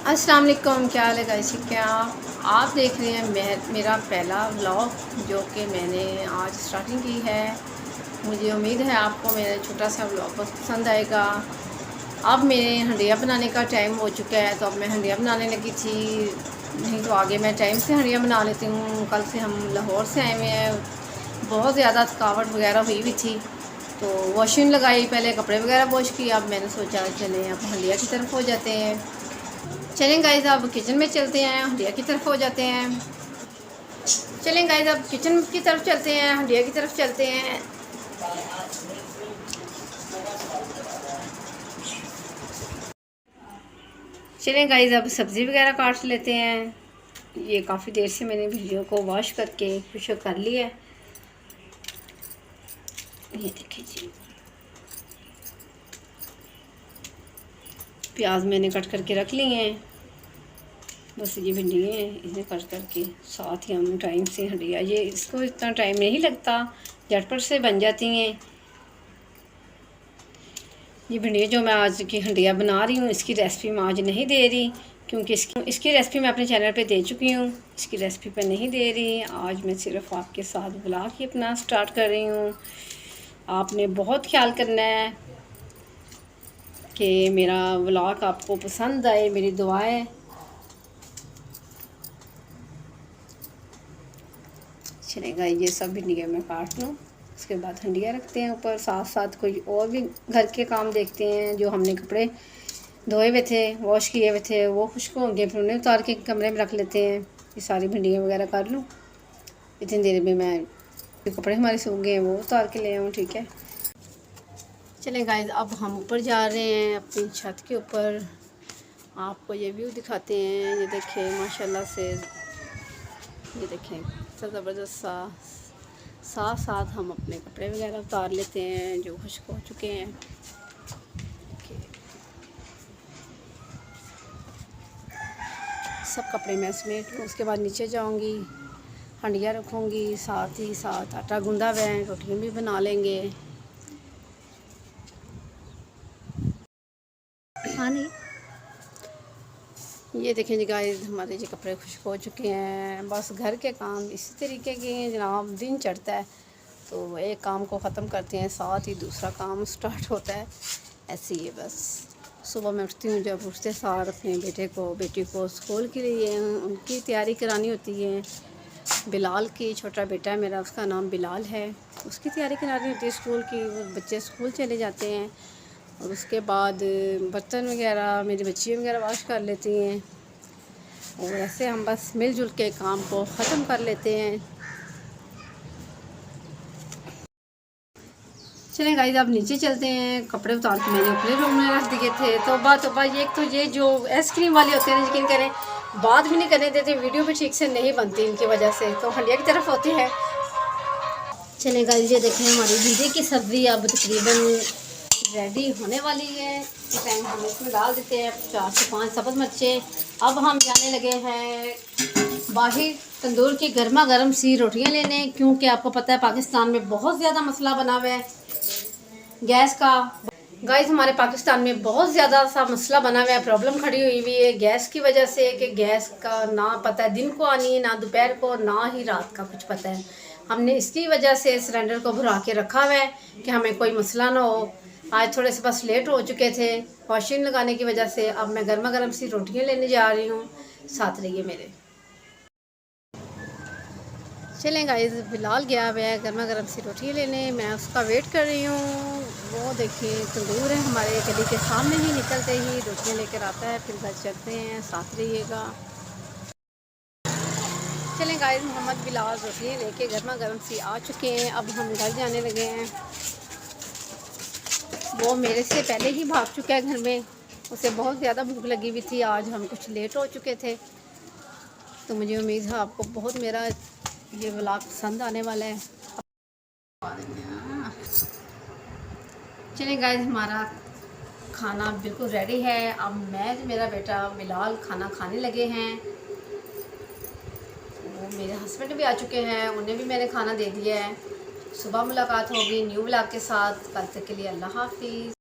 अस्सलाम वालेकुम, क्या हाल है गाइस? क्या आप देख रहे हैं मेरा पहला व्लॉग जो कि मैंने आज स्टार्टिंग की है। मुझे उम्मीद है आपको मेरा छोटा सा व्लॉग पसंद आएगा। अब मेरे हंडिया बनाने का टाइम हो चुका है, तो अब मैं हंडिया बनाने लगी थी। नहीं तो आगे मैं टाइम से हंडिया बना लेती हूँ। कल से हम लाहौर से आए हुए हैं, बहुत ज़्यादा थकावट वगैरह हुई हुई थी, तो वॉशिंग लगाई, पहले कपड़े वगैरह वॉश किए। अब मैंने सोचा चलें अब हंडिया की तरफ हो जाते हैं। चलें गाइस, अब किचन में चलते हैं, हंडिया की तरफ हो जाते हैं। चलें गाइस, अब किचन की तरफ चलते हैं, हंडिया की तरफ चलते हैं। चलें गाइस, अब सब्ज़ी वगैरह काट लेते हैं। ये काफ़ी देर से मैंने वीडियो को वॉश करके कुछ कर लिया है। ये देखिए जी, प्याज मैंने कट करके रख लिए हैं। बस ये भिंडी है, इसे कट करके साथ ही हम टाइम से हंडिया, ये इसको इतना टाइम नहीं लगता, झटपट से बन जाती हैं। ये भिंडियाँ जो मैं आज की हंडिया बना रही हूँ, इसकी रेसिपी मैं आज नहीं दे रही, क्योंकि इसकी रेसिपी मैं अपने चैनल पे दे चुकी हूँ। इसकी रेसिपी पे नहीं दे रही, आज मैं सिर्फ आपके साथ व्लॉग ही अपना स्टार्ट कर रही हूँ। आपने बहुत ख्याल करना है कि मेरा व्लॉग आपको पसंद आए, मेरी दुआएं। चलेगा, ये सब भिंडियाँ मैं काट लूँ, उसके बाद हंडिया रखते हैं ऊपर। साथ साथ कोई और भी घर के काम देखते हैं। जो हमने कपड़े धोए हुए थे, वॉश किए हुए थे, वो खुश्क होंगे, फिर उन्हें उतार के कमरे में रख लेते हैं। ये सारी भिंडियाँ वगैरह कर लूँ, इतनी देर में मैं जो कपड़े हमारे सूख गए हैं वो उतार के ले आऊँ। ठीक है, चलें गाइस, अब हम ऊपर जा रहे हैं अपनी छत के ऊपर। आपको ये व्यू दिखाते हैं। ये देखें माशाल्लाह से, ये देखें ज़बरदस्त सा। साथ साथ हम अपने कपड़े वगैरह उतार लेते हैं जो खुश्क हो चुके हैं। सब कपड़े मैं समेट लूँ, उसके बाद नीचे जाऊंगी, हंडिया रखूँगी, साथ ही साथ आटा गूंदा हुआ है, रोटियाँ भी बना लेंगे। हाँ नहीं, ये देखें जी गाइस, हमारे जो कपड़े खुश्क हो चुके हैं। बस घर के काम इसी तरीके के हैं जनाब। दिन चढ़ता है तो एक काम को ख़त्म करते हैं, साथ ही दूसरा काम स्टार्ट होता है। ऐसे ही है बस। सुबह मैं उठती हूँ, जब उठते सार अपने बेटी को स्कूल के लिए उनकी तैयारी करानी होती है। बिलाल की छोटा बेटा है मेरा, उसका नाम बिलाल है, उसकी तैयारी करानी होती है स्कूल की। वो बच्चे स्कूल चले जाते हैं और उसके बाद बर्तन वगैरह मेरी बच्ची वगैरह वॉश कर लेती हैं, और ऐसे हम बस मिलजुल के काम को ख़त्म कर लेते हैं। चलें गाइस, अब नीचे चलते हैं। कपड़े उतार के मैंने अपने रूम में रख दिए थे। ये जो आइसक्रीम वाले होते हैं, यकीन करें बात भी नहीं करने देते, वीडियो भी ठीक से नहीं बनती इनकी वजह से, तो हंडिया की तरफ होती है। चलें गाइस, ये देखें हमारी भिंडी की सब्ज़ी अब तकरीबन रेडी होने वाली है। इस टाइम हम इसमें डाल देते हैं 4 से 5 सब्ज़ मिर्चें। अब हम जाने लगे हैं बाहर तंदूर की गर्मा गर्म सी रोटियां लेने, क्योंकि आपको पता है पाकिस्तान में बहुत ज़्यादा मसला बना हुआ है गैस का। गाइस, हमारे पाकिस्तान में बहुत ज़्यादा सा मसला बना हुआ है, प्रॉब्लम खड़ी हुई है गैस की वजह से, कि गैस का ना पता है दिन को आनी है, ना दोपहर को, ना ही रात का कुछ पता है। हमने इसकी वजह से सिलेंडर को भरा के रखा हुआ है कि हमें कोई मसला ना हो। आज थोड़े से बस लेट हो चुके थे वॉशिंग लगाने की वजह से। अब मैं गर्मा गर्म सी रोटियां लेने जा रही हूँ, साथ रहिए मेरे। चलें गाइस, बिलाल गया हुआ है गर्मा गर्म सी रोटियां लेने, मैं उसका वेट कर रही हूँ। वो देखिए तंदूर है हमारे गली के सामने ही, निकलते ही रोटियां लेकर आता है, फिर घर चलते हैं, साथ रहिएगा। चलें गाइस, मोहम्मद बिलाल रोटियां लेके गर्मा गर्म सी आ चुके हैं। अब हम घर जाने लगे हैं। वो मेरे से पहले ही भाग चुका है घर में, उसे बहुत ज़्यादा भूख लगी हुई थी। आज हम कुछ लेट हो चुके थे, तो मुझे उम्मीद है आपको बहुत मेरा ये व्लॉग पसंद आने वाला है। चलिए गाइस, हमारा खाना बिल्कुल रेडी है। अब मैं मेरा बेटा बिलाल खाना खाने लगे हैं। वो मेरे हस्बैंड भी आ चुके हैं, उन्हें भी मैंने खाना दे दिया है। सुबह मुलाकात होगी न्यू व्लॉग के साथ। कल तक के लिए अल्लाह हाफिज़।